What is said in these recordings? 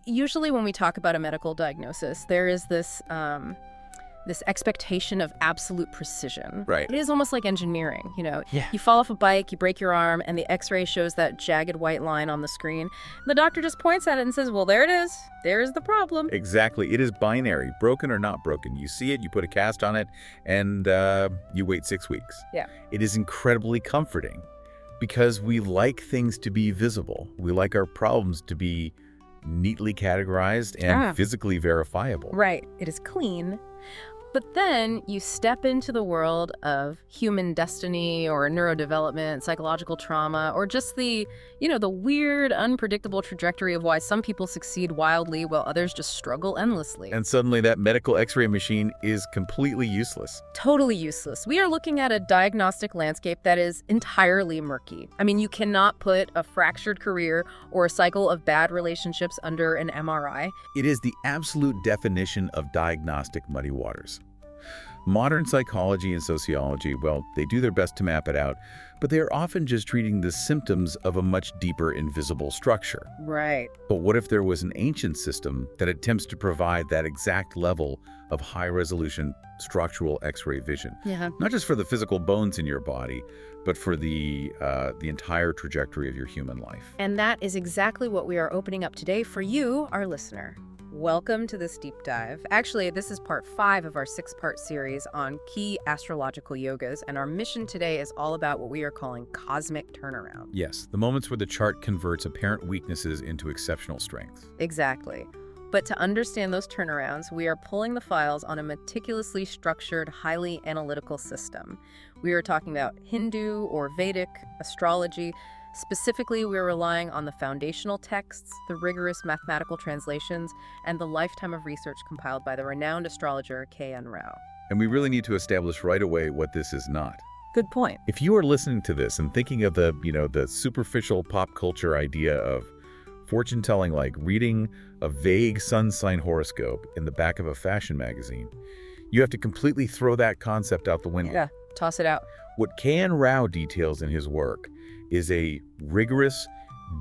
Usually when we talk about a medical diagnosis, there is this expectation of absolute precision. Right. It is almost like engineering, Yeah. You fall off a bike, you break your arm, and the x-ray shows that jagged white line on the screen. The doctor just points at it and says, well, there it is. There's the problem. Exactly. It is binary, broken or not broken. You see it, you put a cast on it, and you wait 6 weeks. Yeah. It is incredibly comforting because we like things to be visible. We like our problems to be neatly categorized and physically verifiable. Right. It is clean. But then you step into the world of human destiny or neurodevelopment, psychological trauma, or just the weird, unpredictable trajectory of why some people succeed wildly while others just struggle endlessly. And suddenly that medical x-ray machine is completely useless. Totally useless. We are looking at a diagnostic landscape that is entirely murky. I mean, you cannot put a fractured career or a cycle of bad relationships under an MRI. It is the absolute definition of diagnostic muddy waters. Modern psychology and sociology, well, they do their best to map it out, but they are often just treating the symptoms of a much deeper invisible structure. Right. But what if there was an ancient system that attempts to provide that exact level of high-resolution structural X-ray vision? Yeah. Not just for the physical bones in your body, but for the entire trajectory of your human life. And that is exactly what we are opening up today for you, our listener. Welcome to this deep dive. Actually, this is part 5 of our 6-part series on key astrological yogas, and our mission today is all about what we are calling cosmic turnaround. Yes, the moments where the chart converts apparent weaknesses into exceptional strengths. Exactly. But to understand those turnarounds, we are pulling the files on a meticulously structured, highly analytical system. We are talking about Hindu or Vedic astrology. Specifically, we're relying on the foundational texts, the rigorous mathematical translations, and the lifetime of research compiled by the renowned astrologer K.N. Rao. And we really need to establish right away what this is not. Good point. If you are listening to this and thinking of the superficial pop culture idea of fortune telling, like reading a vague sun sign horoscope in the back of a fashion magazine, you have to completely throw that concept out the window. Yeah, toss it out. What K.N. Rao details in his work is a rigorous,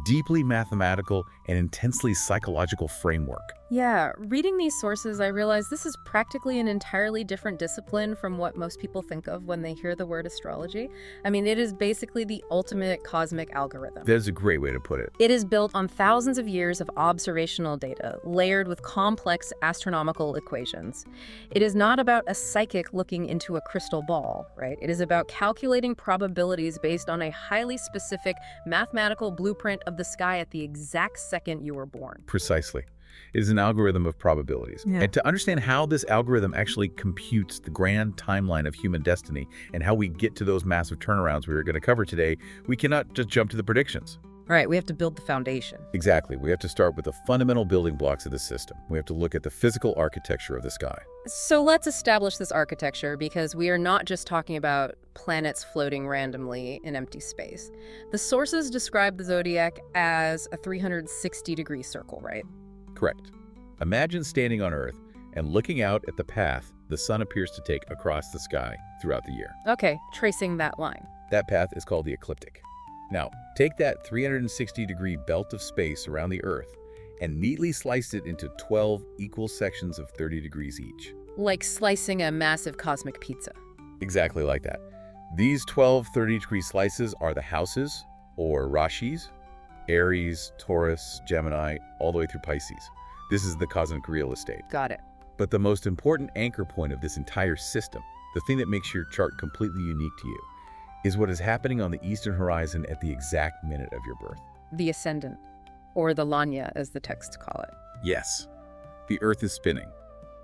deeply mathematical, and intensely psychological framework. Yeah, reading these sources, I realize this is practically an entirely different discipline from what most people think of when they hear the word astrology. I mean, it is basically the ultimate cosmic algorithm. That is a great way to put it. It is built on thousands of years of observational data, layered with complex astronomical equations. It is not about a psychic looking into a crystal ball, right? It is about calculating probabilities based on a highly specific mathematical blueprint of the sky at the exact second you were born. Precisely. It is an algorithm of probabilities. Yeah. And to understand how this algorithm actually computes the grand timeline of human destiny and how we get to those massive turnarounds we are going to cover today, we cannot just jump to the predictions. Right, we have to build the foundation. Exactly. We have to start with the fundamental building blocks of the system. We have to look at the physical architecture of the sky. So let's establish this architecture, because we are not just talking about planets floating randomly in empty space. The sources describe the zodiac as a 360-degree circle, right? Correct. Imagine standing on Earth and looking out at the path the sun appears to take across the sky throughout the year. Okay, tracing that line. That path is called the ecliptic. Now, take that 360-degree belt of space around the Earth and neatly slice it into 12 equal sections of 30 degrees each. Like slicing a massive cosmic pizza. Exactly like that. These 12 30-degree slices are the houses, or rashis: Aries, Taurus, Gemini, all the way through Pisces. This is the cosmic real estate. Got it. But the most important anchor point of this entire system, the thing that makes your chart completely unique to you, is what is happening on the eastern horizon at the exact minute of your birth. The ascendant, or the Lagna, as the texts call it. Yes, the Earth is spinning.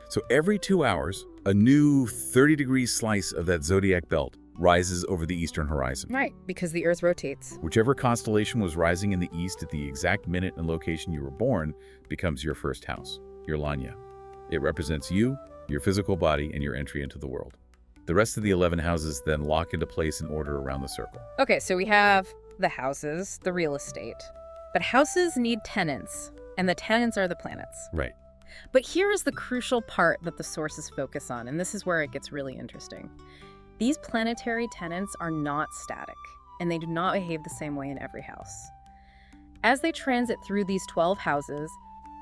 So every 2 hours, a new 30-degree slice of that zodiac belt rises over the eastern horizon. Right, because the Earth rotates. Whichever constellation was rising in the east at the exact minute and location you were born becomes your first house, your Lagna. It represents you, your physical body, and your entry into the world. The rest of the 11 houses then lock into place in order around the circle. Okay, so we have the houses, the real estate. But houses need tenants, and the tenants are the planets. Right. But here is the crucial part that the sources focus on, and this is where it gets really interesting. These planetary tenants are not static, and they do not behave the same way in every house. As they transit through these 12 houses,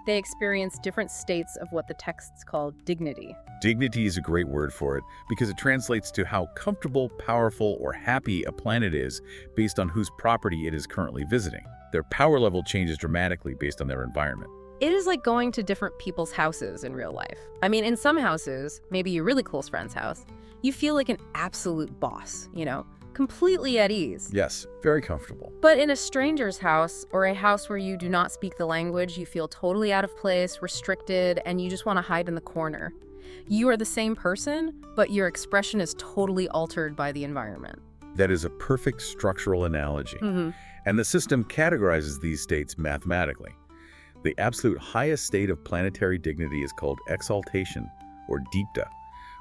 they experience different states of what the texts call dignity. Dignity is a great word for it because it translates to how comfortable, powerful, or happy a planet is based on whose property it is currently visiting. Their power level changes dramatically based on their environment. It is like going to different people's houses in real life. I mean, in some houses, maybe your really close friend's house, you feel like an absolute boss, completely at ease. Yes, very comfortable. But in a stranger's house, or a house where you do not speak the language, you feel totally out of place, restricted, and you just want to hide in the corner. You are the same person, but your expression is totally altered by the environment. That is a perfect structural analogy. And the system categorizes these states mathematically. The absolute highest state of planetary dignity is called exaltation, or deepta,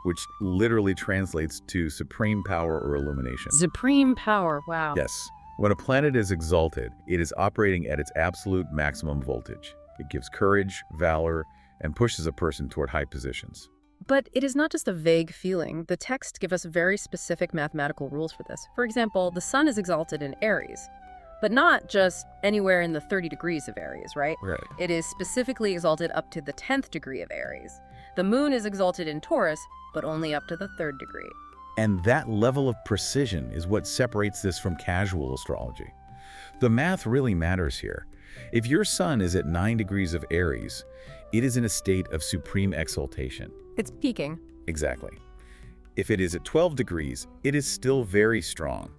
which literally translates to supreme power or illumination. Supreme power, wow. Yes. When a planet is exalted, it is operating at its absolute maximum voltage. It gives courage, valor, and pushes a person toward high positions. But it is not just a vague feeling. The texts give us very specific mathematical rules for this. For example, the sun is exalted in Aries, but not just anywhere in the 30 degrees of Aries, right? Right. It is specifically exalted up to the 10th degree of Aries. The moon is exalted in Taurus, but only up to the 3rd degree. And that level of precision is what separates this from casual astrology. The math really matters here. If your sun is at 9 degrees of Aries, it is in a state of supreme exaltation. It's peaking. Exactly. If it is at 12 degrees, it is still very strong,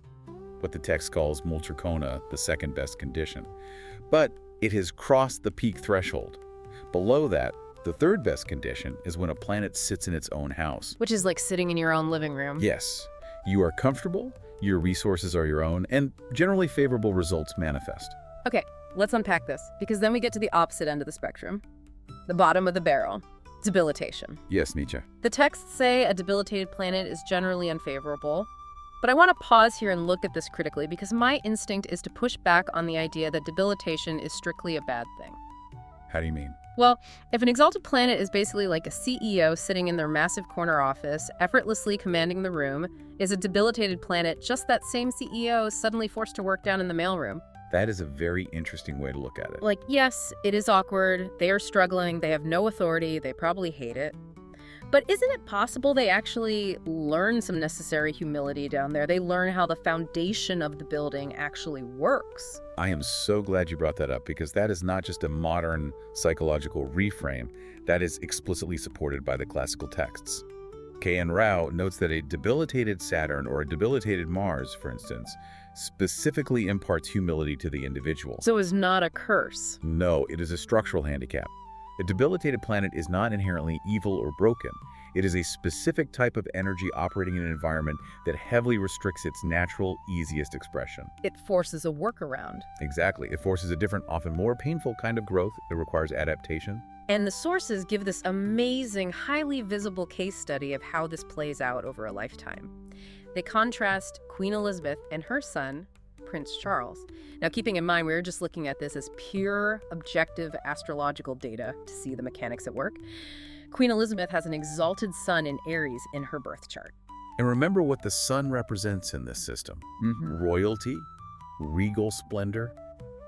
what the text calls multrikona, the second best condition. But it has crossed the peak threshold. Below that, the third best condition is when a planet sits in its own house. Which is like sitting in your own living room. Yes. You are comfortable, your resources are your own, and generally favorable results manifest. Okay, let's unpack this, because then we get to the opposite end of the spectrum. The bottom of the barrel. Debilitation. Yes, Nietzsche. The texts say a debilitated planet is generally unfavorable, but I want to pause here and look at this critically because my instinct is to push back on the idea that debilitation is strictly a bad thing. How do you mean? Well, if an exalted planet is basically like a CEO sitting in their massive corner office, effortlessly commanding the room, is a debilitated planet just that same CEO suddenly forced to work down in the mailroom? That is a very interesting way to look at it. Like, yes, it is awkward, they are struggling, they have no authority, they probably hate it. But isn't it possible they actually learn some necessary humility down there? They learn how the foundation of the building actually works. I am so glad you brought that up because that is not just a modern psychological reframe. That is explicitly supported by the classical texts. K.N. Rao notes that a debilitated Saturn or a debilitated Mars, for instance, specifically imparts humility to the individual. So it's not a curse. No, it is a structural handicap. A debilitated planet is not inherently evil or broken. It is a specific type of energy operating in an environment that heavily restricts its natural, easiest expression. It forces a workaround. Exactly. It forces a different, often more painful kind of growth that requires adaptation. And the sources give this amazing, highly visible case study of how this plays out over a lifetime. They contrast Queen Elizabeth and her son, Prince Charles. Now, keeping in mind, we were just looking at this as pure, objective astrological data to see the mechanics at work. Queen Elizabeth has an exalted sun in Aries in her birth chart. And remember what the sun represents in this system. Royalty, regal splendor,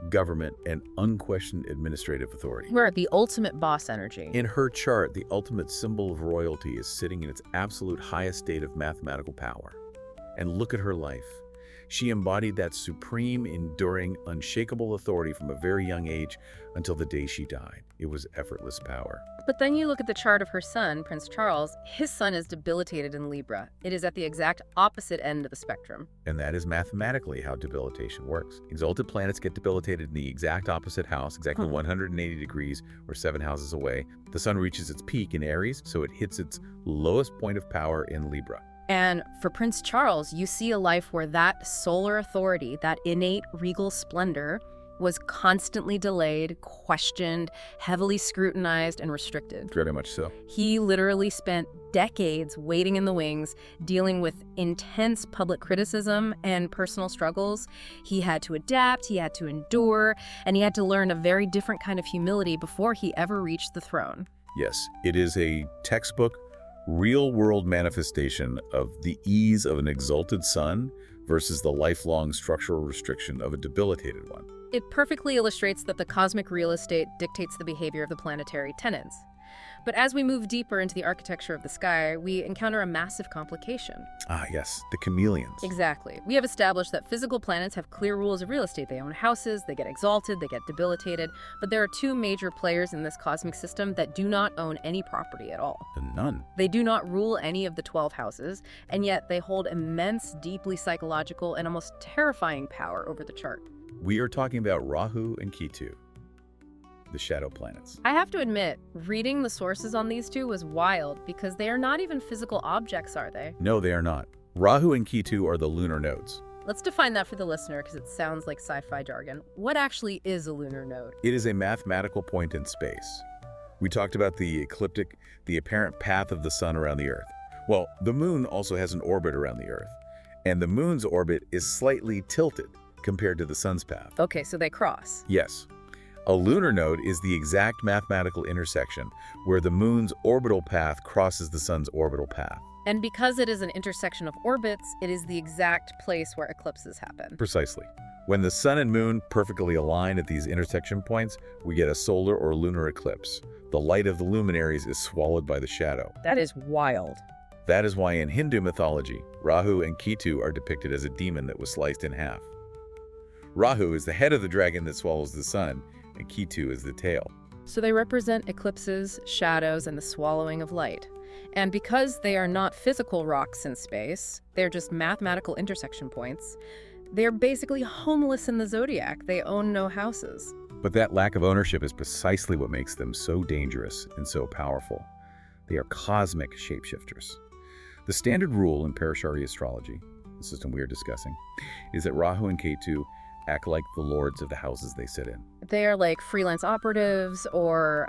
government, and unquestioned administrative authority. We're at the ultimate boss energy. In her chart, the ultimate symbol of royalty is sitting in its absolute highest state of mathematical power. And look at her life. She embodied that supreme, enduring, unshakable authority from a very young age until the day she died. It was effortless power. But then you look at the chart of her son, Prince Charles. His sun is debilitated in Libra. It is at the exact opposite end of the spectrum. And that is mathematically how debilitation works. Exalted planets get debilitated in the exact opposite house, exactly 180 degrees or 7 houses away. The sun reaches its peak in Aries, so it hits its lowest point of power in Libra. And for Prince Charles, you see a life where that solar authority, that innate regal splendor, was constantly delayed, questioned, heavily scrutinized, and restricted. Very much so. He literally spent decades waiting in the wings, dealing with intense public criticism and personal struggles. He had to adapt, he had to endure, and he had to learn a very different kind of humility before he ever reached the throne. Yes, it is a textbook, real-world manifestation of the ease of an exalted sun versus the lifelong structural restriction of a debilitated one. It perfectly illustrates that the cosmic real estate dictates the behavior of the planetary tenants. But as we move deeper into the architecture of the sky, we encounter a massive complication. Ah, yes, the chameleons. Exactly. We have established that physical planets have clear rules of real estate. They own houses, they get exalted, they get debilitated. But there are two major players in this cosmic system that do not own any property at all. None. They do not rule any of the 12 houses, and yet they hold immense, deeply psychological, and almost terrifying power over the chart. We are talking about Rahu and Ketu, the shadow planets. I have to admit, reading the sources on these two was wild because they are not even physical objects, are they? No, they are not. Rahu and Ketu are the lunar nodes. Let's define that for the listener because it sounds like sci-fi jargon. What actually is a lunar node? It is a mathematical point in space. We talked about the ecliptic, the apparent path of the sun around the Earth. Well, the moon also has an orbit around the Earth, and the moon's orbit is slightly tilted compared to the sun's path. Okay, so they cross. Yes. A lunar node is the exact mathematical intersection where the moon's orbital path crosses the sun's orbital path. And because it is an intersection of orbits, it is the exact place where eclipses happen. Precisely. When the sun and moon perfectly align at these intersection points, we get a solar or lunar eclipse. The light of the luminaries is swallowed by the shadow. That is wild. That is why in Hindu mythology, Rahu and Ketu are depicted as a demon that was sliced in half. Rahu is the head of the dragon that swallows the sun, and Ketu is the tail. So they represent eclipses, shadows, and the swallowing of light. And because they are not physical rocks in space, they're just mathematical intersection points, they're basically homeless in the zodiac. They own no houses. But that lack of ownership is precisely what makes them so dangerous and so powerful. They are cosmic shapeshifters. The standard rule in Parashari astrology, the system we are discussing, is that Rahu and Ketu act like the lords of the houses they sit in. They are like freelance operatives or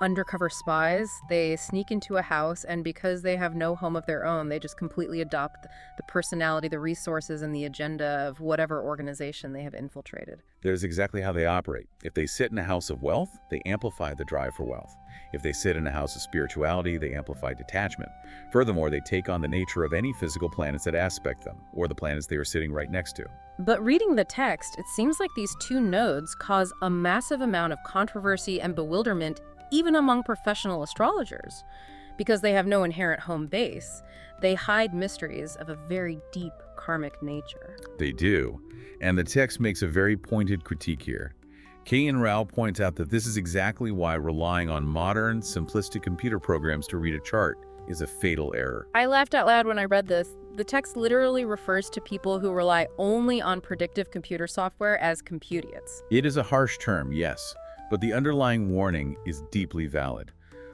undercover spies. They sneak into a house, and because they have no home of their own, they just completely adopt the personality, the resources, and the agenda of whatever organization they have infiltrated. That is exactly how they operate. If they sit in a house of wealth, they amplify the drive for wealth. If they sit in a house of spirituality, they amplify detachment. Furthermore, they take on the nature of any physical planets that aspect them, or the planets they are sitting right next to. But reading the text, it seems like these two nodes cause a massive amount of controversy and bewilderment even among professional astrologers. Because they have no inherent home base, they hide mysteries of a very deep karmic nature. They do, and the text makes a very pointed critique here. K.N. Rao points out that this is exactly why relying on modern, simplistic computer programs to read a chart is a fatal error. I laughed out loud when I read this. The text literally refers to people who rely only on predictive computer software as computiots. It is a harsh term, yes, but the underlying warning is deeply valid.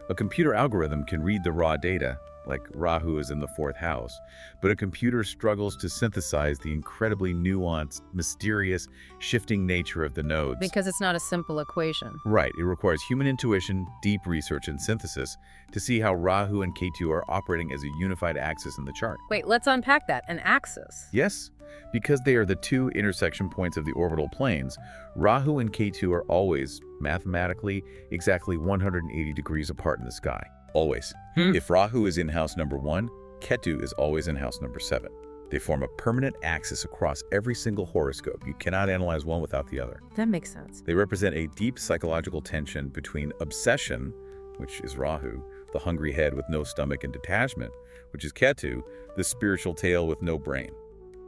A computer algorithm can read the raw data, like Rahu is in the fourth house, but a computer struggles to synthesize the incredibly nuanced, mysterious, shifting nature of the nodes. Because it's not a simple equation. Right, it requires human intuition, deep research, and synthesis to see how Rahu and Ketu are operating as a unified axis in the chart. Wait, let's unpack that. An axis? Yes, because they are the two intersection points of the orbital planes, Rahu and Ketu are always, mathematically, exactly 180 degrees apart in the sky. Always. If Rahu is in house number 1, Ketu is always in house number 7. They form a permanent axis across every single horoscope. You cannot analyze one without the other. That makes sense. They represent a deep psychological tension between obsession, which is Rahu, the hungry head with no stomach, and detachment, which is Ketu, the spiritual tail with no brain.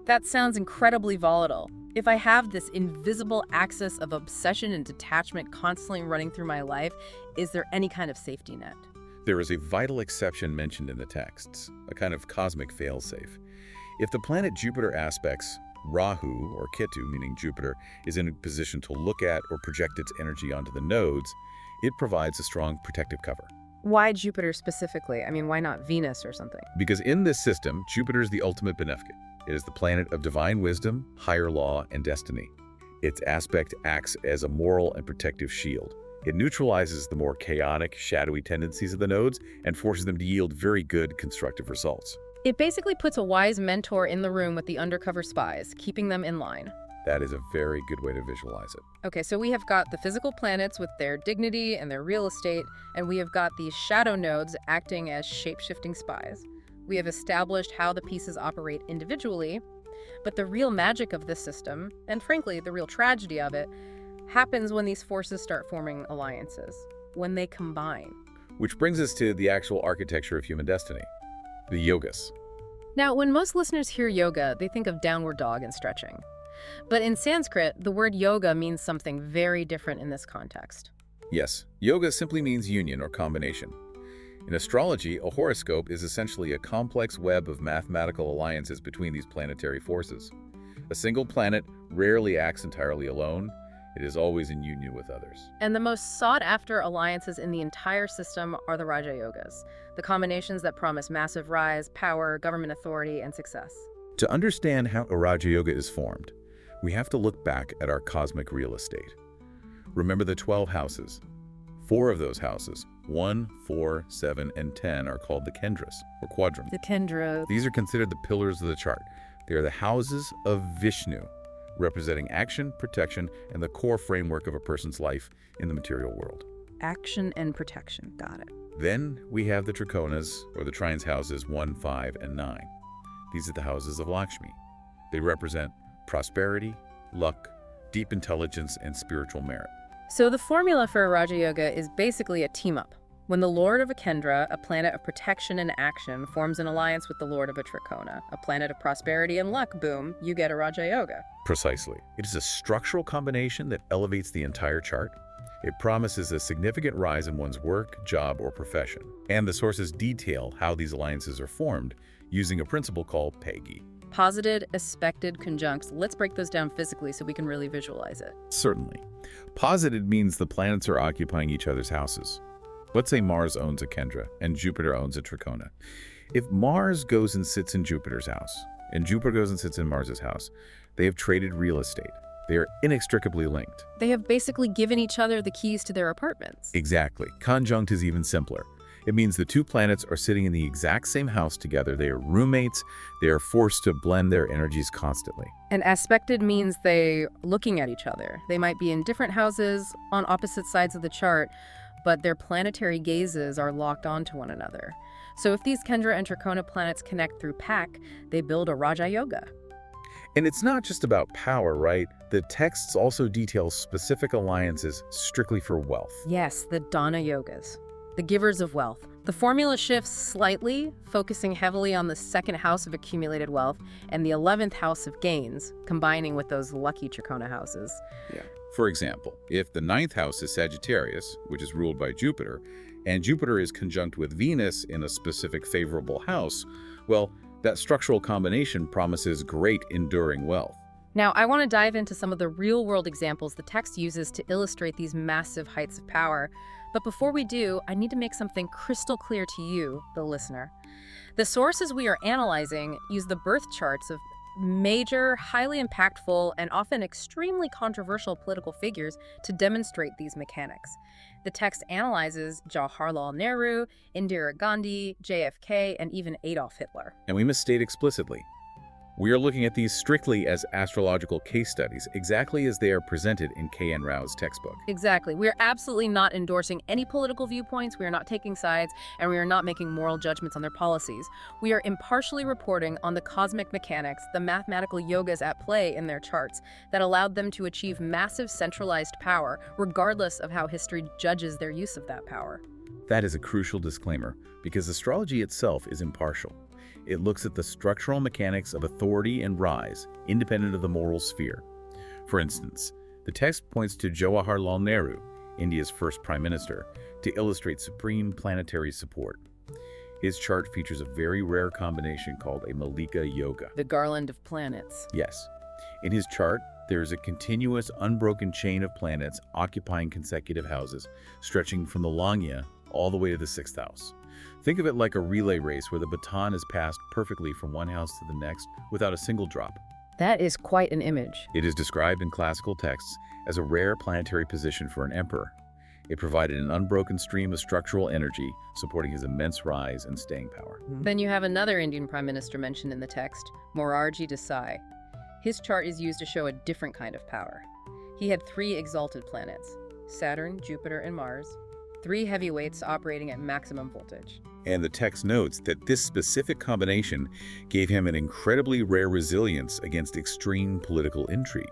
That sounds incredibly volatile. If I have this invisible axis of obsession and detachment constantly running through my life, is there any kind of safety net? There is a vital exception mentioned in the texts, a kind of cosmic failsafe. If the planet Jupiter aspects Rahu, or Ketu, meaning Jupiter, is in a position to look at or project its energy onto the nodes, it provides a strong protective cover. Why Jupiter specifically? I mean, why not Venus or something? Because in this system, Jupiter is the ultimate beneficent. It is the planet of divine wisdom, higher law, and destiny. Its aspect acts as a moral and protective shield. It neutralizes the more chaotic, shadowy tendencies of the nodes and forces them to yield very good, constructive results. It basically puts a wise mentor in the room with the undercover spies, keeping them in line. That is a very good way to visualize it. Okay, so we have got the physical planets with their dignity and their real estate, and we have got these shadow nodes acting as shape-shifting spies. We have established how the pieces operate individually, but the real magic of this system, and frankly, the real tragedy of it, happens when these forces start forming alliances, when they combine. Which brings us to the actual architecture of human destiny, the yogas. Now, when most listeners hear yoga, they think of downward dog and stretching. But in Sanskrit, the word yoga means something very different in this context. Yes, yoga simply means union or combination. In astrology, a horoscope is essentially a complex web of mathematical alliances between these planetary forces. A single planet rarely acts entirely alone. It is always in union with others. And the most sought-after alliances in the entire system are the Raja Yogas, the combinations that promise massive rise, power, government authority, and success. To understand how a Raja Yoga is formed, we have to look back at our cosmic real estate. Remember the 12 houses. 4 of those houses, 1, 4, 7, and 10, are called the Kendras, or quadrants. The Kendra. These are considered the pillars of the chart. They are the houses of Vishnu, representing action, protection, and the core framework of a person's life in the material world. Action and protection. Got it. Then we have the Trikonas, or the trines houses 1, 5, and 9. These are the houses of Lakshmi. They represent prosperity, luck, deep intelligence, and spiritual merit. So the formula for a Raja Yoga is basically a team-up. When the Lord of a Kendra, a planet of protection and action, forms an alliance with the Lord of a Trikona, a planet of prosperity and luck, boom, you get a Raja Yoga. Precisely. It is a structural combination that elevates the entire chart. It promises a significant rise in one's work, job, or profession. And the sources detail how these alliances are formed using a principle called PEGI. Posited, aspected, conjuncts. Let's break those down physically so we can really visualize it. Certainly. Posited means the planets are occupying each other's houses. Let's say Mars owns a Kendra and Jupiter owns a Trikona. If Mars goes and sits in Jupiter's house and Jupiter goes and sits in Mars's house, they have traded real estate. They are inextricably linked. They have basically given each other the keys to their apartments. Exactly. Conjunct is even simpler. It means the 2 planets are sitting in the exact same house together. They are roommates. They are forced to blend their energies constantly. And aspected means they're looking at each other. They might be in different houses on opposite sides of the chart, but their planetary gazes are locked onto one another. So if these Kendra and Trikona planets connect through Pak, they build a Raja Yoga. And it's not just about power, right? The texts also detail specific alliances strictly for wealth. Yes, the Dana Yogas, the givers of wealth. The formula shifts slightly, focusing heavily on the 2nd house of accumulated wealth and the 11th house of gains, combining with those lucky Trikona houses. Yeah. For example, if the 9th house is Sagittarius, which is ruled by Jupiter, and Jupiter is conjunct with Venus in a specific favorable house, well, that structural combination promises great enduring wealth. Now, I want to dive into some of the real-world examples the text uses to illustrate these massive heights of power. But before we do, I need to make something crystal clear to you, the listener. The sources we are analyzing use the birth charts of major, highly impactful, and often extremely controversial political figures to demonstrate these mechanics. The text analyzes Jawaharlal Nehru, Indira Gandhi, JFK, and even Adolf Hitler. And we must state explicitly, we are looking at these strictly as astrological case studies, exactly as they are presented in K.N. Rao's textbook. Exactly. We are absolutely not endorsing any political viewpoints, we are not taking sides, and we are not making moral judgments on their policies. We are impartially reporting on the cosmic mechanics, the mathematical yogas at play in their charts that allowed them to achieve massive centralized power, regardless of how history judges their use of that power. That is a crucial disclaimer, because astrology itself is impartial. It looks at the structural mechanics of authority and rise, independent of the moral sphere. For instance, the text points to Jawaharlal Nehru, India's first prime minister, to illustrate supreme planetary support. His chart features a very rare combination called a Malika Yoga. The garland of planets. Yes. In his chart, there is a continuous, unbroken chain of planets occupying consecutive houses, stretching from the Lagna all the way to the 6th house. Think of it like a relay race where the baton is passed perfectly from one house to the next without a single drop. That is quite an image. It is described in classical texts as a rare planetary position for an emperor. It provided an unbroken stream of structural energy, supporting his immense rise and staying power. Then you have another Indian prime minister mentioned in the text, Morarji Desai. His chart is used to show a different kind of power. He had 3 exalted planets, Saturn, Jupiter, and Mars, 3 heavyweights operating at maximum voltage. And the text notes that this specific combination gave him an incredibly rare resilience against extreme political intrigue.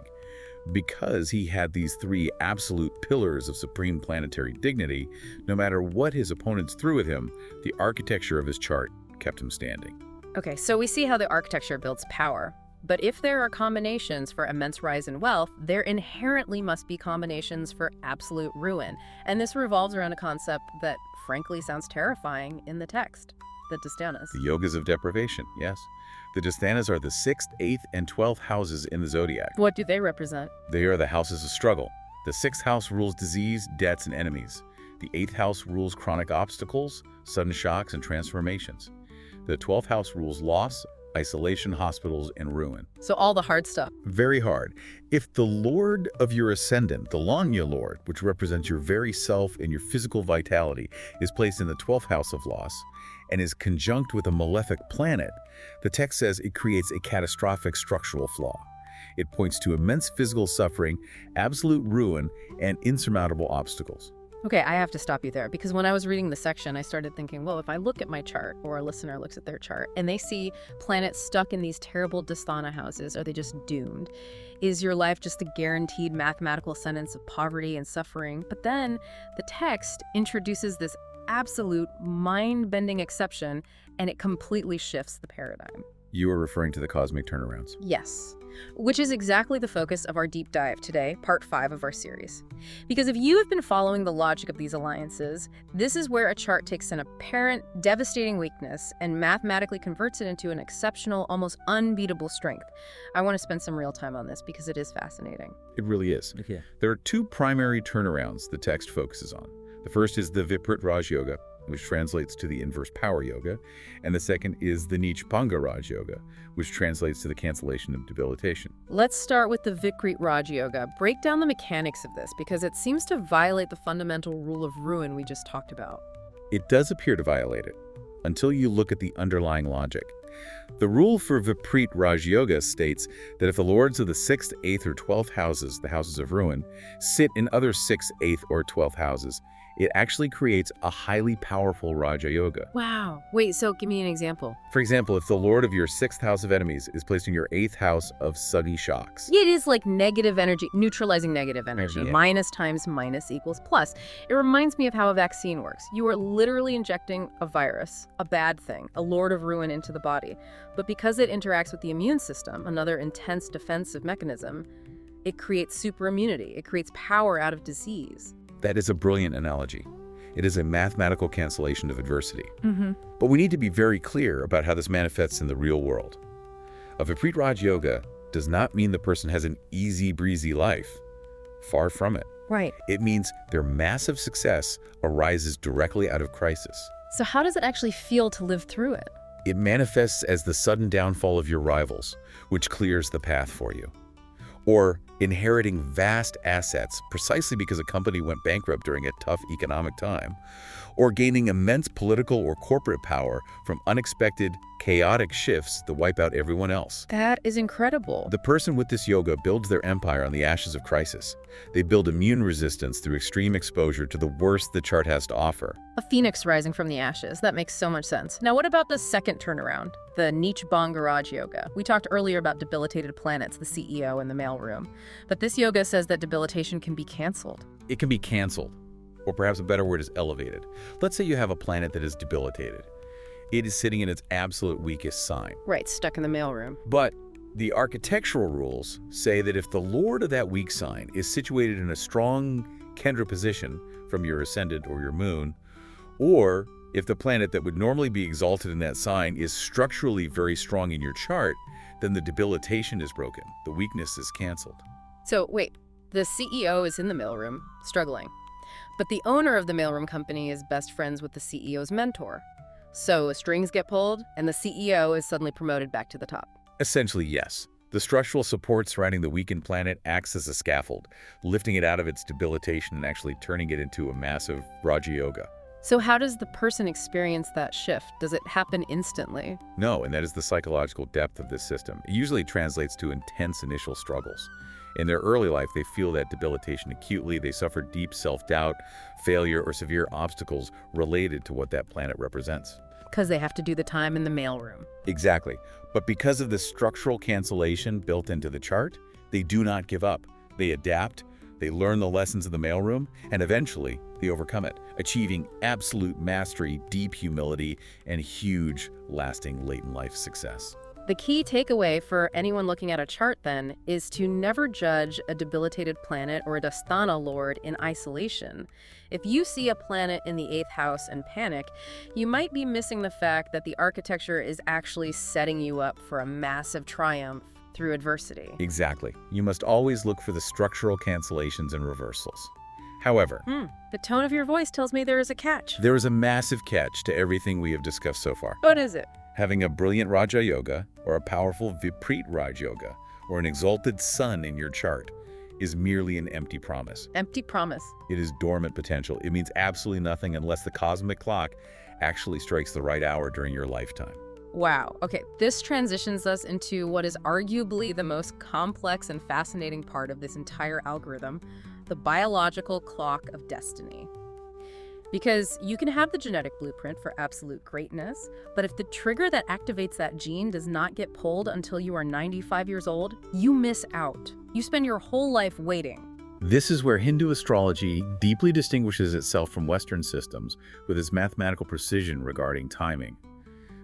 Because he had these three absolute pillars of supreme planetary dignity, no matter what his opponents threw at him, the architecture of his chart kept him standing. Okay, so we see how the architecture builds power. But if there are combinations for immense rise in wealth, there inherently must be combinations for absolute ruin. And this revolves around a concept that frankly sounds terrifying in the text, the Dusthanas. The yogas of deprivation, yes. The Dusthanas are the 6th, 8th, and 12th houses in the zodiac. What do they represent? They are the houses of struggle. The 6th house rules disease, debts, and enemies. The 8th house rules chronic obstacles, sudden shocks, and transformations. The 12th house rules loss, isolation, hospitals, and ruin. So all the hard stuff. Very hard. If the lord of your ascendant, the Lagna lord, which represents your very self and your physical vitality, is placed in the 12th house of loss and is conjunct with a malefic planet, the text says it creates a catastrophic structural flaw. It points to immense physical suffering, absolute ruin, and insurmountable obstacles. Okay, I have to stop you there because when I was reading the section, I started thinking, well, if I look at my chart or a listener looks at their chart and they see planets stuck in these terrible Dusthana houses, are they just doomed? Is your life just a guaranteed mathematical sentence of poverty and suffering? But then the text introduces this absolute mind-bending exception and it completely shifts the paradigm. You are referring to the cosmic turnarounds. Yes, which is exactly the focus of our deep dive today, part 5 of our series. Because if you have been following the logic of these alliances, this is where a chart takes an apparent, devastating weakness and mathematically converts it into an exceptional, almost unbeatable strength. I want to spend some real time on this because it is fascinating. It really is. Okay. There are two primary turnarounds the text focuses on. The first is the Vipreet Raj Yoga, which translates to the inverse power yoga, and the second is the Neech Bhanga Raj Yoga, which translates to the cancellation of debilitation. Let's start with the Vipreet Raj Yoga. Break down the mechanics of this because it seems to violate the fundamental rule of ruin we just talked about. It does appear to violate it, until you look at the underlying logic. The rule for Vipreet Raj Yoga states that if the lords of the 6th, 8th, or 12th houses, the houses of ruin, sit in other 6th, 8th, or 12th houses, it actually creates a highly powerful Raja Yoga. Wow. Wait, so give me an example. For example, if the lord of your 6th house of enemies is placed in your 8th house of suggy shocks. Yeah, it is like negative energy, neutralizing negative energy. Yeah. Minus times minus equals plus. It reminds me of how a vaccine works. You are literally injecting a virus, a bad thing, a lord of ruin into the body. But because it interacts with the immune system, another intense defensive mechanism, it creates super immunity. It creates power out of disease. That is a brilliant analogy. It is a mathematical cancellation of adversity. Mm-hmm. But we need to be very clear about how this manifests in the real world. A Vipreet Raj Yoga does not mean the person has an easy breezy life. Far from it. Right. It means their massive success arises directly out of crisis. So how does it actually feel to live through it? It manifests as the sudden downfall of your rivals, which clears the path for you. Or inheriting vast assets precisely because a company went bankrupt during a tough economic time, or gaining immense political or corporate power from unexpected, chaotic shifts that wipe out everyone else. That is incredible. The person with this yoga builds their empire on the ashes of crisis. They build immune resistance through extreme exposure to the worst the chart has to offer. A phoenix rising from the ashes. That makes so much sense. Now, what about the second turnaround, the Neech Bhanga Raj Yoga? We talked earlier about debilitated planets, the CEO in the mailroom. But this yoga says that debilitation can be canceled. It can be canceled, or perhaps a better word is elevated. Let's say you have a planet that is debilitated. It is sitting in its absolute weakest sign. Right, stuck in the mailroom. But the architectural rules say that if the lord of that weak sign is situated in a strong Kendra position from your ascendant or your moon, or if the planet that would normally be exalted in that sign is structurally very strong in your chart, then the debilitation is broken. The weakness is canceled. So wait, the CEO is in the mailroom, struggling. But the owner of the mailroom company is best friends with the CEO's mentor. So strings get pulled, and the CEO is suddenly promoted back to the top. Essentially, yes. The structural support surrounding the weakened planet acts as a scaffold, lifting it out of its debilitation and actually turning it into a massive Raja Yoga. So how does the person experience that shift? Does it happen instantly? No, and that is the psychological depth of this system. It usually translates to intense initial struggles. In their early life, they feel that debilitation acutely. They suffer deep self-doubt, failure, or severe obstacles related to what that planet represents. Because they have to do the time in the mailroom. Exactly. But because of the structural cancellation built into the chart, they do not give up. They adapt, they learn the lessons of the mailroom, and eventually they overcome it, achieving absolute mastery, deep humility, and huge, lasting latent life success. The key takeaway for anyone looking at a chart, then, is to never judge a debilitated planet or a Dusthana lord in isolation. If you see a planet in the 8th house and panic, you might be missing the fact that the architecture is actually setting you up for a massive triumph through adversity. Exactly. You must always look for the structural cancellations and reversals. However, the tone of your voice tells me there is a catch. there is a massive catch to everything we have discussed so far. What is it? Having a brilliant Raja Yoga, or a powerful Vipreet Raj Yoga, or an exalted sun in your chart is merely an empty promise. Empty promise. It is dormant potential. It means absolutely nothing unless the cosmic clock actually strikes the right hour during your lifetime. Wow. Okay, this transitions us into what is arguably the most complex and fascinating part of this entire algorithm, the biological clock of destiny. Because you can have the genetic blueprint for absolute greatness, but if the trigger that activates that gene does not get pulled until you are 95 years old, you miss out. You spend your whole life waiting. This is where Hindu astrology deeply distinguishes itself from Western systems with its mathematical precision regarding timing.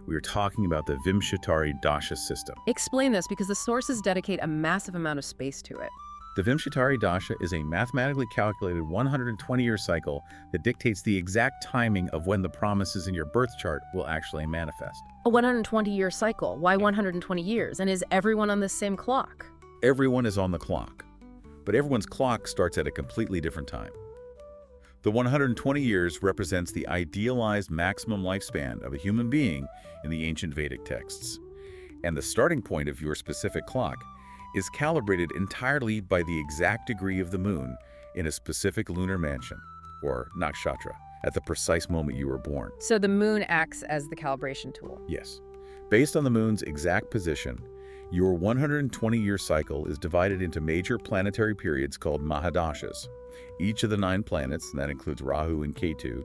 We are talking about the Vimshatari Dasha system. Explain this, because the sources dedicate a massive amount of space to it. The Vimshatari Dasha is a mathematically calculated 120-year cycle that dictates the exact timing of when the promises in your birth chart will actually manifest. A 120-year cycle. Why 120 years? And is everyone on the same clock? Everyone is on the clock, but everyone's clock starts at a completely different time. The 120 years represents the idealized maximum lifespan of a human being in the ancient Vedic texts. And the starting point of your specific clock is calibrated entirely by the exact degree of the moon in a specific lunar mansion, or nakshatra, at the precise moment you were born. So the moon acts as the calibration tool. Yes. Based on the moon's exact position, your 120-year cycle is divided into major planetary periods called mahadashas. Each of the 9 planets, and that includes Rahu and Ketu,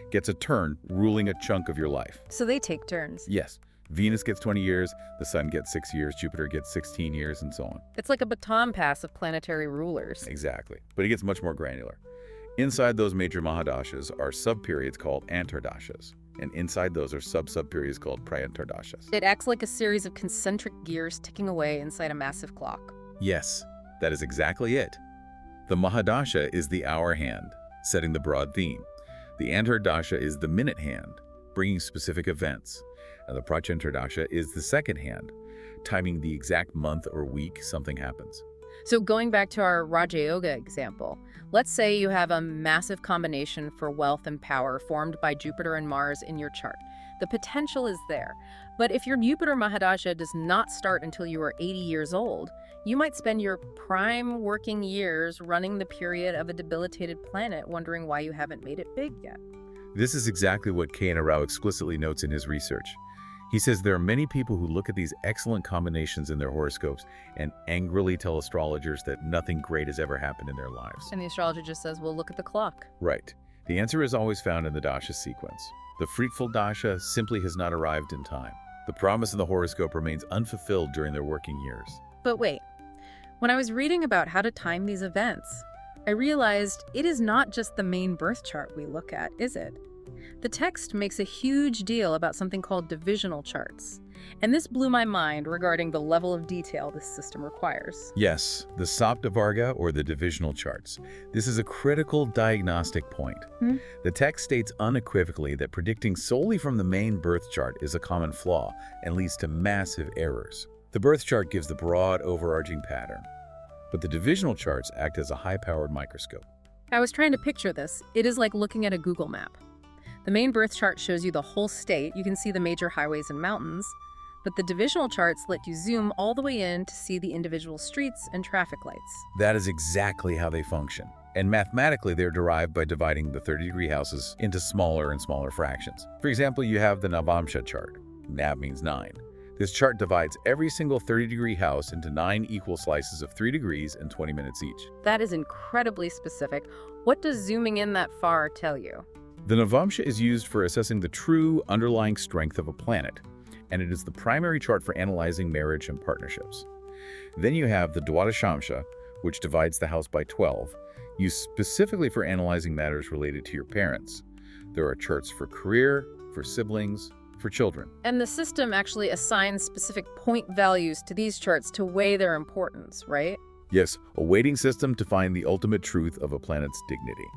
gets a turn ruling a chunk of your life. So they take turns. Yes. Venus gets 20 years, the Sun gets 6 years, Jupiter gets 16 years, and so on. It's like a baton pass of planetary rulers. Exactly. But it gets much more granular. Inside those major mahadashas are sub-periods called antardashas, and inside those are sub-periods called prayantardashas. It acts like a series of concentric gears ticking away inside a massive clock. Yes, that is exactly it. The mahadasha is the hour hand, setting the broad theme. The antardasha is the minute hand, bringing specific events. And the prachantardasha is the second hand, timing the exact month or week something happens. So going back to our Raja Yoga example, let's say you have a massive combination for wealth and power formed by Jupiter and Mars in your chart. The potential is there. But if your Jupiter Mahadasha does not start until you are 80 years old, you might spend your prime working years running the period of a debilitated planet, wondering why you haven't made it big yet. This is exactly what K.N. Rao explicitly notes in his research. He says there are many people who look at these excellent combinations in their horoscopes and angrily tell astrologers that nothing great has ever happened in their lives. And the astrologer just says, well, look at the clock. Right. The answer is always found in the Dasha sequence. The fruitful Dasha simply has not arrived in time. The promise in the horoscope remains unfulfilled during their working years. But wait, when I was reading about how to time these events, I realized it is not just the main birth chart we look at, is it? The text makes a huge deal about something called divisional charts. And this blew my mind regarding the level of detail this system requires. Yes, the Saptavarga, or the divisional charts. This is a critical diagnostic point. The text states unequivocally that predicting solely from the main birth chart is a common flaw and leads to massive errors. The birth chart gives the broad, overarching pattern, but the divisional charts act as a high-powered microscope. I was trying to picture this. It is like looking at a Google map. The main birth chart shows you the whole state. You can see the major highways and mountains, but the divisional charts let you zoom all the way in to see the individual streets and traffic lights. That is exactly how they function. And mathematically, they're derived by dividing the 30-degree houses into smaller and smaller fractions. For example, you have the Navamsha chart. Nav means 9. This chart divides every single 30-degree house into 9 equal slices of 3 degrees and 20 minutes each. That is incredibly specific. What does zooming in that far tell you? The Navamsha is used for assessing the true underlying strength of a planet, and it is the primary chart for analyzing marriage and partnerships. Then you have the Dwadashamsha, which divides the house by 12, used specifically for analyzing matters related to your parents. There are charts for career, for siblings, for children. And the system actually assigns specific point values to these charts to weigh their importance, right? Yes, a weighting system to find the ultimate truth of a planet's dignity.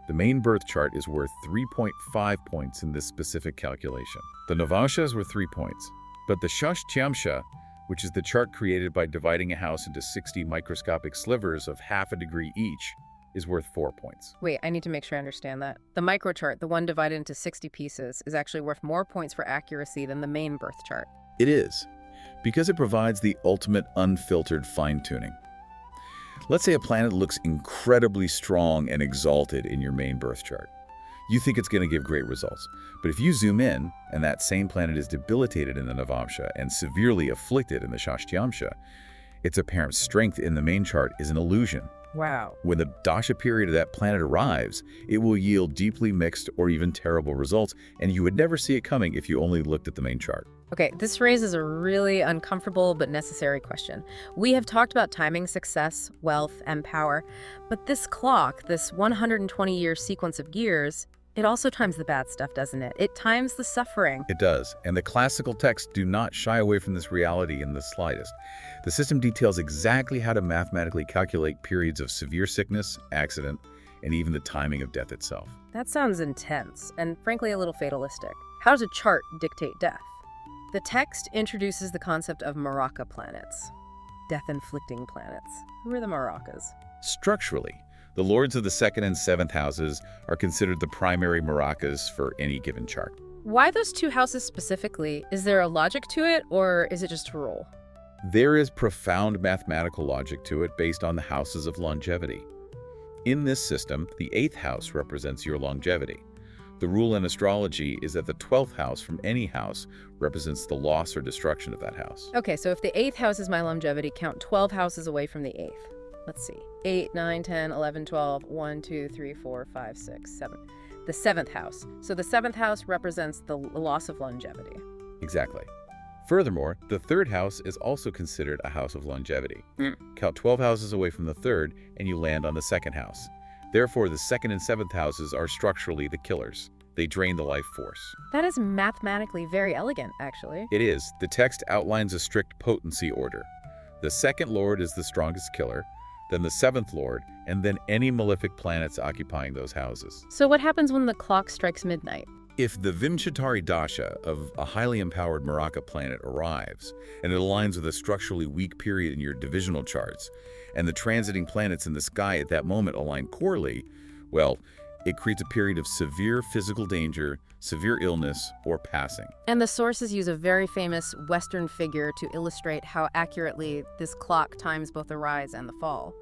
The main birth chart is worth 3.5 points in this specific calculation. The Navamshas were 3 points, but the Shashtyamsha, which is the chart created by dividing a house into 60 microscopic slivers of half a degree each, is worth 4 points. Wait, I need to make sure I understand that. The microchart, the one divided into 60 pieces, is actually worth more points for accuracy than the main birth chart. It is, because it provides the ultimate unfiltered fine-tuning. Let's say a planet looks incredibly strong and exalted in your main birth chart. You think it's going to give great results. But if you zoom in, and that same planet is debilitated in the Navamsha and severely afflicted in the Shashtyamsha, its apparent strength in the main chart is an illusion. Wow. When the Dasha period of that planet arrives, it will yield deeply mixed or even terrible results, and you would never see it coming if you only looked at the main chart. Okay, this raises a really uncomfortable but necessary question. We have talked about timing success, wealth, and power, but this clock, this 120-year sequence of gears, it also times the bad stuff, doesn't it? It times the suffering. It does, and the classical texts do not shy away from this reality in the slightest. The system details exactly how to mathematically calculate periods of severe sickness, accident, and even the timing of death itself. That sounds intense, and frankly a little fatalistic. How does a chart dictate death? The text introduces the concept of Maraka planets, death-inflicting planets. Who are the Marakas? Structurally, the lords of the 2nd and 7th houses are considered the primary Marakas for any given chart. Why those two houses specifically? Is there a logic to it, or is it just a rule? There is profound mathematical logic to it based on the houses of longevity. In this system, the 8th house represents your longevity. The rule in astrology is that the 12th house from any house represents the loss or destruction of that house. Okay, so if the 8th house is my longevity, count 12 houses away from the 8th. Let's see. 8, 9, 10, 11, 12, 1, 2, 3, 4, 5, 6, 7. The 7th house. So the 7th house represents the loss of longevity. Exactly. Furthermore, the 3rd house is also considered a house of longevity. Count 12 houses away from the 3rd, and you land on the 2nd house. Therefore, the 2nd and 7th houses are structurally the killers. They drain the life force. That is mathematically very elegant, actually. It is. The text outlines a strict potency order. The 2nd lord is the strongest killer, then the 7th lord, and then any malefic planets occupying those houses. So what happens when the clock strikes midnight? If the Vimshatari Dasha of a highly empowered Maraka planet arrives, and it aligns with a structurally weak period in your divisional charts, and the transiting planets in the sky at that moment align poorly, well, it creates a period of severe physical danger, severe illness, or passing. And the sources use a very famous Western figure to illustrate how accurately this clock times both the rise and the fall.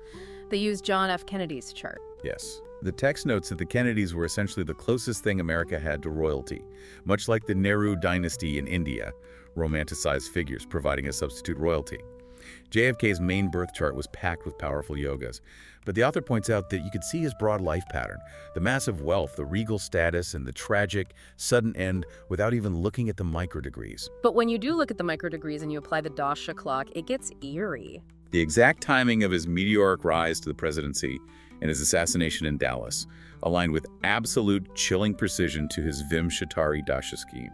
They use John F. Kennedy's chart. Yes. The text notes that the Kennedys were essentially the closest thing America had to royalty, much like the Nehru dynasty in India, romanticized figures providing a substitute royalty. JFK's main birth chart was packed with powerful yogas, but the author points out that you could see his broad life pattern, the massive wealth, the regal status, and the tragic, sudden end without even looking at the microdegrees. But when you do look at the microdegrees and you apply the Dasha clock, it gets eerie. The exact timing of his meteoric rise to the presidency and his assassination in Dallas aligned with absolute chilling precision to his Vimshatari Dasha scheme.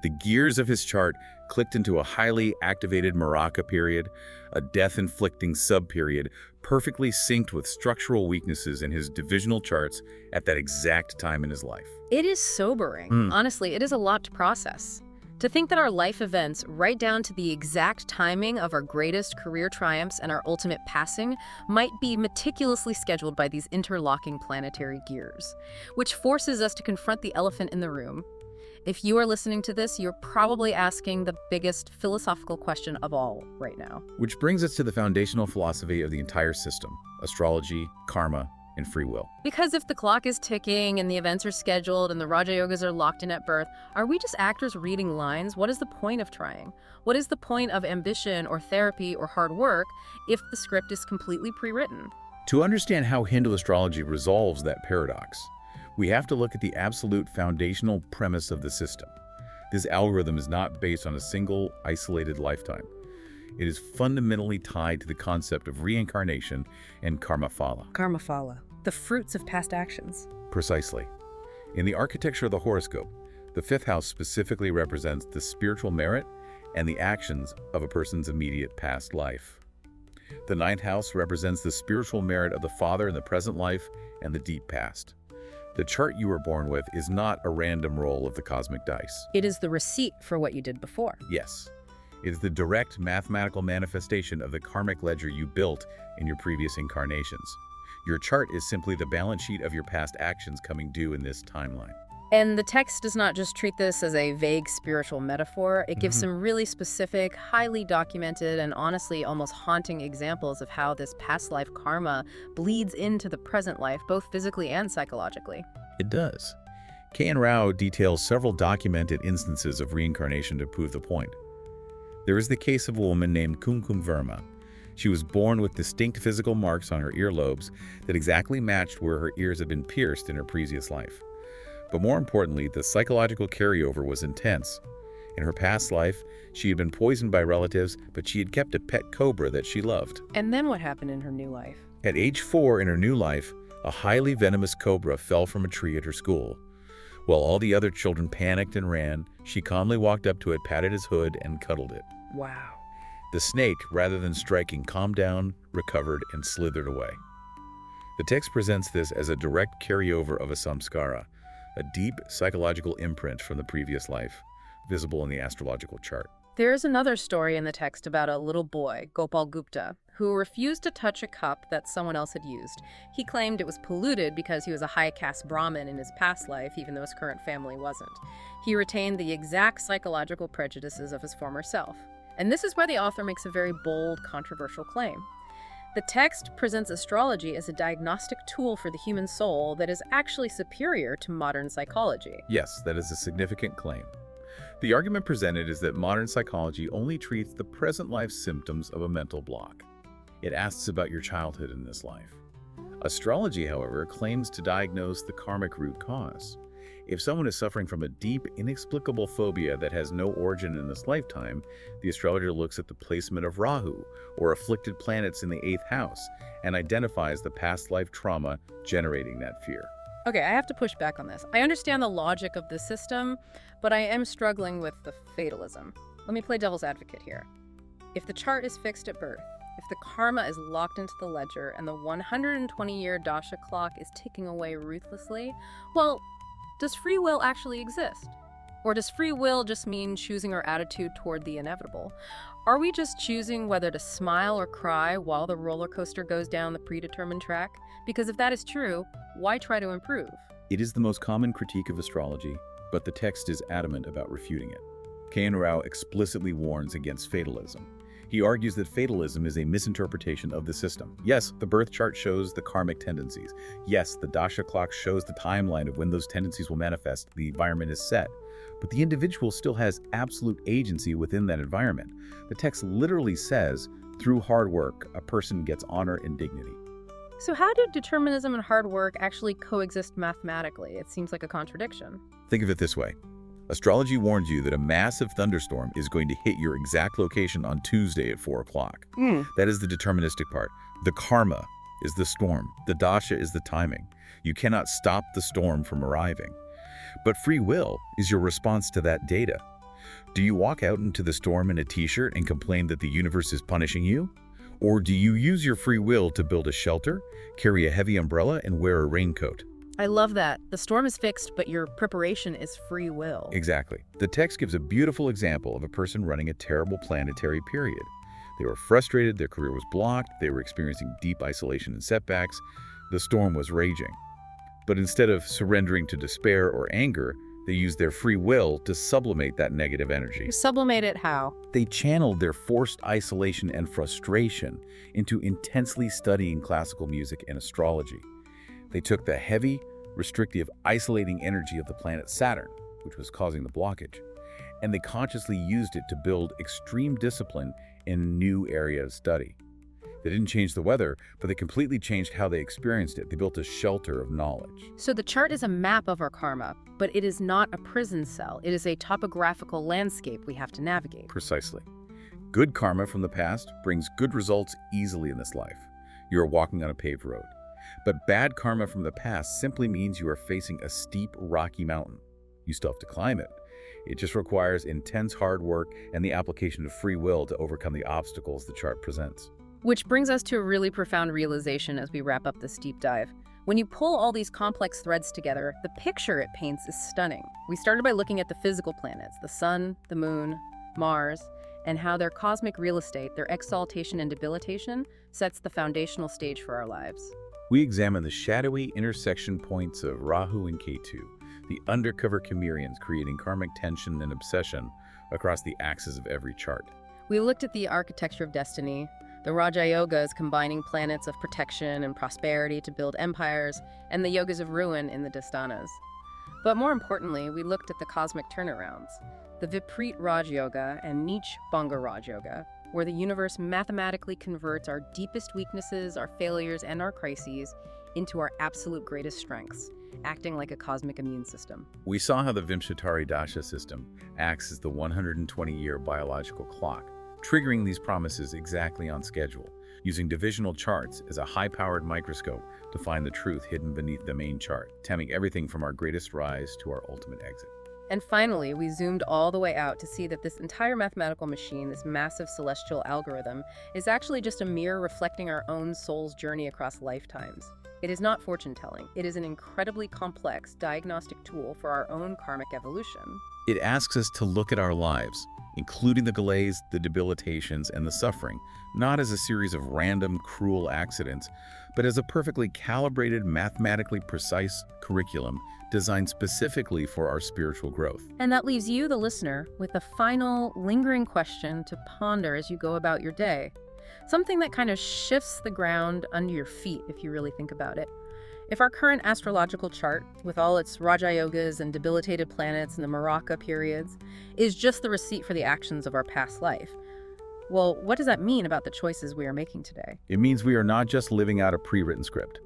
The gears of his chart clicked into a highly activated Maraka period, a death-inflicting sub-period, perfectly synced with structural weaknesses in his divisional charts at that exact time in his life. It is sobering. Honestly, it is a lot to process. To think that our life events, right down to the exact timing of our greatest career triumphs and our ultimate passing, might be meticulously scheduled by these interlocking planetary gears, which forces us to confront the elephant in the room. If you are listening to this, you're probably asking the biggest philosophical question of all right now. Which brings us to the foundational philosophy of the entire system: astrology, karma, and free will. Because if the clock is ticking and the events are scheduled and the Raja Yogas are locked in at birth, are we just actors reading lines? What is the point of trying? What is the point of ambition or therapy or hard work if the script is completely pre-written? To understand how Hindu astrology resolves that paradox, we have to look at the absolute foundational premise of the system. This algorithm is not based on a single, isolated lifetime. It is fundamentally tied to the concept of reincarnation and karma phala. Karma phala, the fruits of past actions. Precisely. In the architecture of the horoscope, the fifth house specifically represents the spiritual merit and the actions of a person's immediate past life. The ninth house represents the spiritual merit of the father in the present life and the deep past. The chart you were born with is not a random roll of the cosmic dice. It is the receipt for what you did before. Yes. It is the direct mathematical manifestation of the karmic ledger you built in your previous incarnations. Your chart is simply the balance sheet of your past actions coming due in this timeline. And the text does not just treat this as a vague spiritual metaphor. It gives some really specific, highly documented, and honestly almost haunting examples of how this past life karma bleeds into the present life, both physically and psychologically. It does. K.N. Rao details several documented instances of reincarnation to prove the point. There is the case of a woman named Kumkum Verma. She was born with distinct physical marks on her earlobes that exactly matched where her ears had been pierced in her previous life. But more importantly, the psychological carryover was intense. In her past life, she had been poisoned by relatives, but she had kept a pet cobra that she loved. And then what happened in her new life? At age 4 in her new life, a highly venomous cobra fell from a tree at her school. While all the other children panicked and ran, she calmly walked up to it, patted its hood, and cuddled it. Wow. The snake, rather than striking, calmed down, recovered, and slithered away. The text presents this as a direct carryover of a samskara, a deep psychological imprint from the previous life, visible in the astrological chart. There is another story in the text about a little boy, Gopal Gupta, who refused to touch a cup that someone else had used. He claimed it was polluted because he was a high-caste Brahmin in his past life, even though his current family wasn't. He retained the exact psychological prejudices of his former self. And this is where the author makes a very bold, controversial claim. The text presents astrology as a diagnostic tool for the human soul that is actually superior to modern psychology. Yes, that is a significant claim. The argument presented is that modern psychology only treats the present life symptoms of a mental block. It asks about your childhood in this life. Astrology, however, claims to diagnose the karmic root cause. If someone is suffering from a deep, inexplicable phobia that has no origin in this lifetime, the astrologer looks at the placement of Rahu, or afflicted planets in the 8th house, and identifies the past life trauma generating that fear. Okay, I have to push back on this. I understand the logic of the system, but I am struggling with the fatalism. Let me play devil's advocate here. If the chart is fixed at birth, if the karma is locked into the ledger, and the 120-year Dasha clock is ticking away ruthlessly, well, does free will actually exist? Or does free will just mean choosing our attitude toward the inevitable? Are we just choosing whether to smile or cry while the roller coaster goes down the predetermined track? Because if that is true, why try to improve? It is the most common critique of astrology, but the text is adamant about refuting it. K.N. Rao explicitly warns against fatalism. He argues that fatalism is a misinterpretation of the system. Yes, the birth chart shows the karmic tendencies. Yes, the Dasha clock shows the timeline of when those tendencies will manifest. The environment is set. But the individual still has absolute agency within that environment. The text literally says, through hard work, a person gets honor and dignity. So how do determinism and hard work actually coexist mathematically? It seems like a contradiction. Think of it this way. Astrology warns you that a massive thunderstorm is going to hit your exact location on Tuesday at 4 o'clock. That is the deterministic part. The karma is the storm. The dasha is the timing. You cannot stop the storm from arriving. But free will is your response to that data. Do you walk out into the storm in a t-shirt and complain that the universe is punishing you? Or do you use your free will to build a shelter, carry a heavy umbrella, and wear a raincoat? I love that. The storm is fixed, but your preparation is free will. Exactly. The text gives a beautiful example of a person running a terrible planetary period. They were frustrated, their career was blocked, they were experiencing deep isolation and setbacks. The storm was raging. But instead of surrendering to despair or anger, they used their free will to sublimate that negative energy. Sublimate it how? They channeled their forced isolation and frustration into intensely studying classical music and astrology. They took the heavy, restrictive, isolating energy of the planet Saturn, which was causing the blockage, and they consciously used it to build extreme discipline in a new area of study. They didn't change the weather, but they completely changed how they experienced it. They built a shelter of knowledge. So the chart is a map of our karma, but it is not a prison cell. It is a topographical landscape we have to navigate. Precisely. Good karma from the past brings good results easily in this life. You are walking on a paved road. But bad karma from the past simply means you are facing a steep, rocky mountain. You still have to climb it. It just requires intense hard work and the application of free will to overcome the obstacles the chart presents. Which brings us to a really profound realization as we wrap up this deep dive. When you pull all these complex threads together, the picture it paints is stunning. We started by looking at the physical planets, the sun, the moon, Mars, and how their cosmic real estate, their exaltation and debilitation, sets the foundational stage for our lives. We examine the shadowy intersection points of Rahu and Ketu, the undercover chameleons creating karmic tension and obsession across the axis of every chart. We looked at the architecture of destiny. The Raja Yoga is combining planets of protection and prosperity to build empires, and the yogas of ruin in the Dusthanas. But more importantly, we looked at the cosmic turnarounds, the Vipreet Raj Yoga and Neech Bhanga Raj Yoga, where the universe mathematically converts our deepest weaknesses, our failures, and our crises into our absolute greatest strengths, acting like a cosmic immune system. We saw how the Vimshatari Dasha system acts as the 120-year biological clock, triggering these promises exactly on schedule, using divisional charts as a high-powered microscope to find the truth hidden beneath the main chart, temming everything from our greatest rise to our ultimate exit. And finally, we zoomed all the way out to see that this entire mathematical machine, this massive celestial algorithm, is actually just a mirror reflecting our own soul's journey across lifetimes. It is not fortune-telling. It is an incredibly complex diagnostic tool for our own karmic evolution. It asks us to look at our lives, including the delays, the debilitations, and the suffering, not as a series of random, cruel accidents, but as a perfectly calibrated, mathematically precise curriculum designed specifically for our spiritual growth. And that leaves you, the listener, with a final, lingering question to ponder as you go about your day. Something that kind of shifts the ground under your feet, if you really think about it. If our current astrological chart, with all its Raja Yogas and debilitated planets and the Maraka periods, is just the receipt for the actions of our past life, well, what does that mean about the choices we are making today? It means we are not just living out a pre-written script.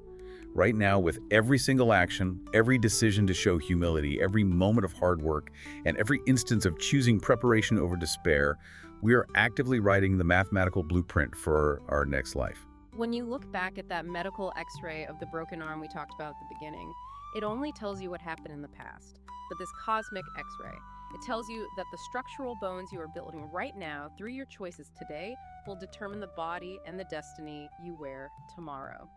Right now, with every single action, every decision to show humility, every moment of hard work, and every instance of choosing preparation over despair, we are actively writing the mathematical blueprint for our next life. When you look back at that medical x-ray of the broken arm we talked about at the beginning, it only tells you what happened in the past. But this cosmic x-ray, it tells you that the structural bones you are building right now through your choices today will determine the body and the destiny you wear tomorrow.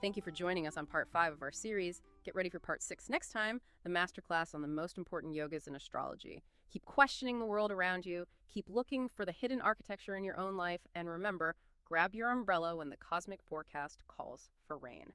Thank you for joining us on part 5 of our series. Get ready for part 6 next time, the masterclass on the most important yogas in astrology. Keep questioning the world around you, keep looking for the hidden architecture in your own life, and remember, grab your umbrella when the cosmic forecast calls for rain.